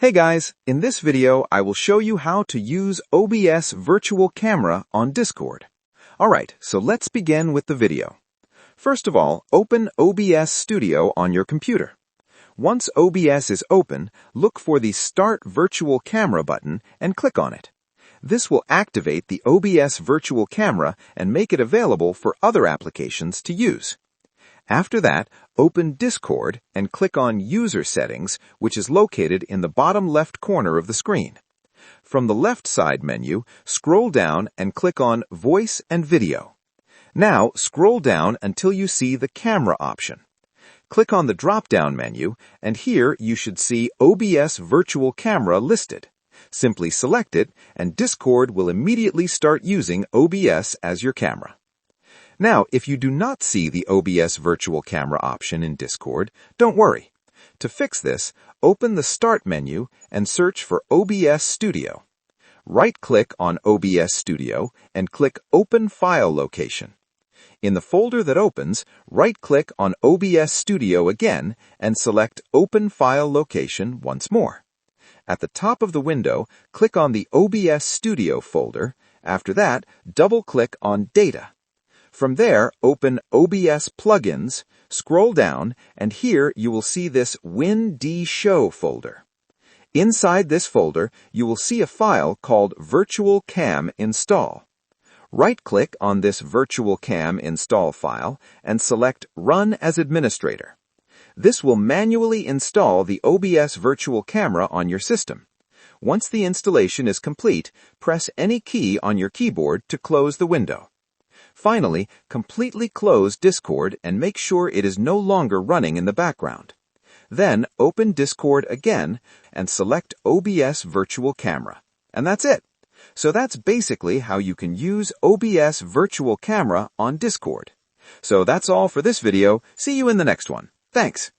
Hey guys, in this video I will show you how to use OBS Virtual Camera on Discord. Alright, so let's begin with the video. First of all, open OBS Studio on your computer. Once OBS is open, look for the Start Virtual Camera button and click on it. This will activate the OBS Virtual Camera and make it available for other applications to use. After that, open Discord and click on User Settings, which is located in the bottom left corner of the screen. From the left side menu, scroll down and click on Voice and Video. Now, scroll down until you see the Camera option. Click on the drop-down menu, and here you should see OBS Virtual Camera listed. Simply select it, and Discord will immediately start using OBS as your camera. Now, if you do not see the OBS Virtual Camera option in Discord, don't worry. To fix this, open the Start menu and search for OBS Studio. Right-click on OBS Studio and click Open File Location. In the folder that opens, right-click on OBS Studio again and select Open File Location once more. At the top of the window, click on the OBS Studio folder. After that, double-click on Data. From there, open OBS Plugins, scroll down, and here you will see this WinD-Show folder. Inside this folder, you will see a file called Virtual Cam Install. Right-click on this Virtual Cam Install file and select Run as Administrator. This will manually install the OBS Virtual Camera on your system. Once the installation is complete, press any key on your keyboard to close the window. Finally, completely close Discord and make sure it is no longer running in the background. Then, open Discord again and select OBS Virtual Camera. And that's it. So that's basically how you can use OBS Virtual Camera on Discord. So that's all for this video. See you in the next one. Thanks.